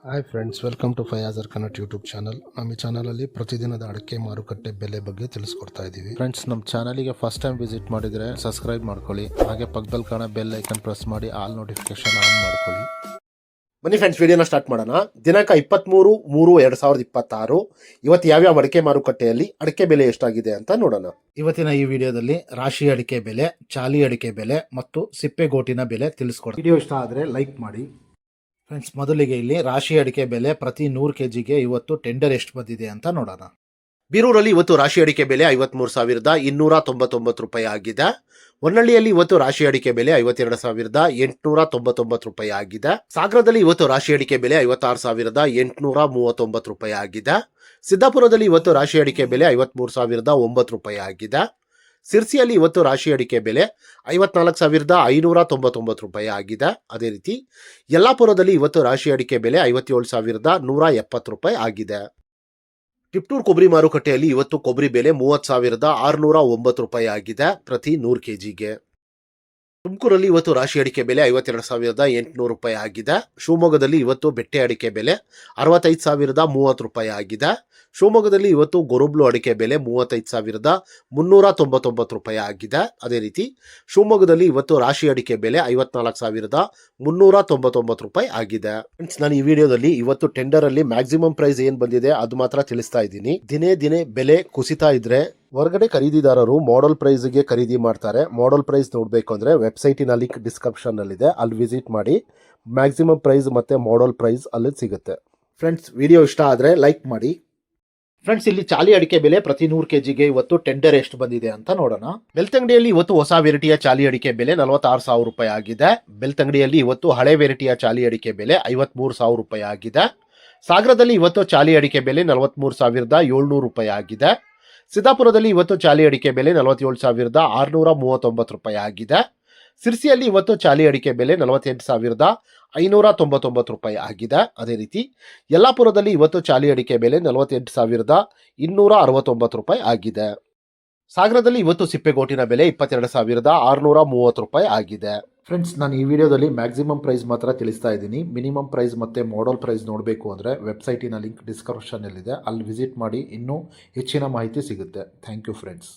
Hi friends, welcome to ಫಯಾಜರ್ Kannada YouTube channel. ನಮ್ಮ ಈ ಚಾನಲಲ್ಲಿ ಪ್ರತಿದಿನದ ಅಡಿಕೆ ಮಾರುಕಟ್ಟೆ ಬೆಲೆ ಬಗ್ಗೆ ತಿಳಿಸ್ಕೊಡ್ತಾ ಇದ್ದೀವಿ. ಫ್ರೆಂಡ್ಸ್, ನಮ್ಮ ಚಾನಲಿಗೆ ಫಸ್ಟ್ ಟೈಮ್ ವಿಸಿಟ್ ಮಾಡಿದರೆ ಸಬ್ಸ್ಕ್ರೈಬ್ ಮಾಡ್ಕೊಳ್ಳಿ. ಹಾಗೆ ಪಕ್ಕದಲ್ಲಿ ಕಾಣೋ ಬೆಲ್ ಐಕನ್ ಪ್ರೆಸ್ ಮಾಡಿ ಆಲ್ ನೋಟಿಫಿಕೇಶನ್ ಆನ್ ಮಾಡ್ಕೊಳ್ಳಿ. ಬನ್ನಿ ಫ್ರೆಂಡ್ಸ್, ವಿಡಿಯೋನ ಸ್ಟಾರ್ಟ್ ಮಾಡೋಣ. ದಿನಾಂಕ 23/3/2026 ಇವತ್ತು ಯಾವ್ಯಾವ ಅಡಿಕೆ ಮಾರುಕಟ್ಟೆಯಲ್ಲಿ ಅಡಿಕೆ ಬೆಲೆ ಎಷ್ಟಾಗಿದೆ ಅಂತ ನೋಡೋಣ. ಇವತ್ತಿನ ಈ ವಿಡಿಯೋದಲ್ಲಿ ರಾಶಿ ಅಡಿಕೆ ಬೆಲೆ, ಚಾಲಿ ಅಡಿಕೆ ಬೆಲೆ ಮತ್ತು ಸಿಪ್ಪೆಗೋಟಿನ ಬೆಲೆ ತಿಳಿಸ್ಕೊಡ್ತೀವಿ. ವಿಡಿಯೋ ಇಷ್ಟ ಆದರೆ ಲೈಕ್ ಮಾಡಿ. ಫ್ರೆಂಡ್ಸ್, ಮೊದಲಿಗೆ ಇಲ್ಲಿ ರಾಶಿ ಅಡಿಕೆ ಬೆಲೆ ಪ್ರತಿ 100 kgಗೆ ಇವತ್ತು ಟೆಂಡರ್ ಎಷ್ಟು ಬಂದಿದೆ ಅಂತ ನೋಡೋಣ. ಬೀರೂರಲ್ಲಿ ಇವತ್ತು ರಾಶಿ ಅಡಿಕೆ ಬೆಲೆ 53,299 ರೂಪಾಯಿ ಆಗಿದೆ. ಹೊನ್ನಳ್ಳಿಯಲ್ಲಿ ಇವತ್ತು ರಾಶಿ ಅಡಿಕೆ ಬೆಲೆ 52,899 ರೂಪಾಯಿ ಆಗಿದೆ. ಸಾಗರದಲ್ಲಿ ಇವತ್ತು ರಾಶಿ ಅಡಿಕೆ ಬೆಲೆ 56,839 ರೂಪಾಯಿ ಆಗಿದೆ. ಸಿದ್ದಾಪುರದಲ್ಲಿ ಇವತ್ತು ರಾಶಿ ಅಡಿಕೆ ಬೆಲೆ 53,009 ರೂಪಾಯಿ ಆಗಿದೆ. ಸಿರ್ಸಿಯಲ್ಲಿ ಇವತ್ತು ರಾಶಿ ಅಡಿಕೆ ಬೆಲೆ 54,599 ರೂಪಾಯಿ ಆಗಿದೆ. ಅದೇ ರೀತಿ ಯಲ್ಲಾಪುರದಲ್ಲಿ ಇವತ್ತು ರಾಶಿ ಅಡಿಕೆ ಬೆಲೆ 57,170 ರೂಪಾಯಿ ಆಗಿದೆ. ಟಿಪ್ಟೂರ್ ಕೊಬ್ಬರಿ ಮಾರುಕಟ್ಟೆಯಲ್ಲಿ ಇವತ್ತು ಕೊಬ್ಬರಿ ಬೆಲೆ 30,609 ರೂಪಾಯಿ ಆಗಿದೆ ಪ್ರತಿ 100 kgಗೆ. ತುಮಕೂರಲ್ಲಿ ಇವತ್ತು ರಾಶಿ ಅಡಿಕೆ ಬೆಲೆ 52,800 ರೂಪಾಯಿ ಆಗಿದೆ. ಶಿವಮೊಗ್ಗದಲ್ಲಿ ಇವತ್ತು ಬೆಟ್ಟೆ ಅಡಿಕೆ ಬೆಲೆ 65,030 ರೂಪಾಯಿ ಆಗಿದೆ. ಶಿವಮೊಗ್ಗದಲ್ಲಿ ಇವತ್ತು ಗೊರುಬ್ಲು ಅಡಿಕೆ ಬೆಲೆ 35,399 ರೂಪಾಯಿ ಆಗಿದೆ. ಅದೇ ರೀತಿ ಶಿವಮೊಗ್ಗದಲ್ಲಿ ಇವತ್ತು ರಾಶಿ ಅಡಿಕೆ ಬೆಲೆ 54,399 ರೂಪಾಯಿ ಆಗಿದೆ. ಫ್ರೆಂಡ್ಸ್, ನಾನು ಈ ವಿಡಿಯೋದಲ್ಲಿ ಇವತ್ತು ಟೆಂಡರ್ ಅಲ್ಲಿ ಮ್ಯಾಕ್ಸಿಮಮ್ ಪ್ರೈಸ್ ಏನ್ ಬಂದಿದೆ ಅದು ಮಾತ್ರ ತಿಳಿಸ್ತಾ ಇದ್ದೀನಿ. ದಿನೇ ದಿನೇ ಬೆಲೆ ಕುಸಿತಾ ಇದ್ರೆ ಹೊರಗಡೆ ಖರೀದಿದಾರರು ಮಾಡಲ್ ಪ್ರೈಸ್ಗೆ ಖರೀದಿ ಮಾಡ್ತಾರೆ. ಮಾಡಲ್ ಪ್ರೈಸ್ ನೋಡಬೇಕು ಅಂದರೆ ವೆಬ್ಸೈಟಿನ ಲಿಂಕ್ ಡಿಸ್ಕ್ರಿಪ್ಷನ್ನಲ್ಲಿದೆ, ಅಲ್ಲಿ ವಿಸಿಟ್ ಮಾಡಿ. ಮ್ಯಾಕ್ಸಿಮಮ್ ಪ್ರೈಸ್ ಮತ್ತು ಮಾಡಲ್ ಪ್ರೈಸ್ ಅಲ್ಲಿ ಸಿಗುತ್ತೆ. ಫ್ರೆಂಡ್ಸ್, ವಿಡಿಯೋ ಇಷ್ಟ ಆದರೆ ಲೈಕ್ ಮಾಡಿ. ಫ್ರೆಂಡ್ಸ್, ಇಲ್ಲಿ ಚಾಲಿ ಅಡಿಕೆ ಬೆಲೆ ಪ್ರತಿ 100 kgಗೆ ಇವತ್ತು ಟೆಂಡರ್ ಎಷ್ಟು ಬಂದಿದೆ ಅಂತ ನೋಡೋಣ. ಬೆಳ್ತಂಗಡಿಯಲ್ಲಿ ಇವತ್ತು ಹೊಸ ವೆರೈಟಿಯ ಚಾಲಿ ಅಡಿಕೆ ಬೆಲೆ 46,000 ರೂಪಾಯಿ ಆಗಿದೆ. ಬೆಳ್ತಂಗಡಿಯಲ್ಲಿ ಇವತ್ತು ಹಳೆ ವೆರೈಟಿಯ ಚಾಲಿ ಅಡಿಕೆ ಬೆಲೆ 53,000 ರೂಪಾಯಿ ಆಗಿದೆ. ಸಾಗರದಲ್ಲಿ ಇವತ್ತು ಚಾಲಿ ಅಡಿಕೆ ಬೆಲೆ 43,700 ರೂಪಾಯಿ ಆಗಿದೆ. ಸಿದ್ದಾಪುರದಲ್ಲಿ ಇವತ್ತು ಚಾಲಿ ಅಡಿಕೆ ಬೆಲೆ 47,639 ರೂಪಾಯಿ ಆಗಿದೆ. ಸಿರ್ಸಿಯಲ್ಲಿ ಇವತ್ತು ಚಾಲಿ ಅಡಿಕೆ ಬೆಲೆ 48,599 ರೂಪಾಯಿ ಆಗಿದೆ. ಅದೇ ರೀತಿ ಯಲ್ಲಾಪುರದಲ್ಲಿ ಇವತ್ತು ಚಾಲಿ ಅಡಿಕೆ ಬೆಲೆ 48,269 ರೂಪಾಯಿ ಆಗಿದೆ. ಸಾಗರದಲ್ಲಿ ಇವತ್ತು ಸಿಪ್ಪೆಗೋಟಿನ ಬೆಲೆ 22,630 ರೂಪಾಯಿ ಆಗಿದೆ. ಫ್ರೆಂಡ್ಸ್, ನಾನು ಈ ವಿಡಿಯೋದಲ್ಲಿ ಮ್ಯಾಕ್ಸಿಮಮ್ ಪ್ರೈಸ್ ಮಾತ್ರ ತಿಳಿಸ್ತಾ ಇದ್ದೀನಿ. ಮಿನಿಮಮ್ ಪ್ರೈಸ್ ಮತ್ತು ಮಾಡಲ್ ಪ್ರೈಸ್ ನೋಡಬೇಕು ಅಂದರೆ ವೆಬ್ಸೈಟಿನ ಲಿಂಕ್ ಡಿಸ್ಕ್ರಿಪ್ಷನ್ನಲ್ಲಿದೆ, ಅಲ್ಲಿ ವಿಸಿಟ್ ಮಾಡಿ ಇನ್ನೂ ಹೆಚ್ಚಿನ ಮಾಹಿತಿ ಸಿಗುತ್ತೆ. Thank you friends.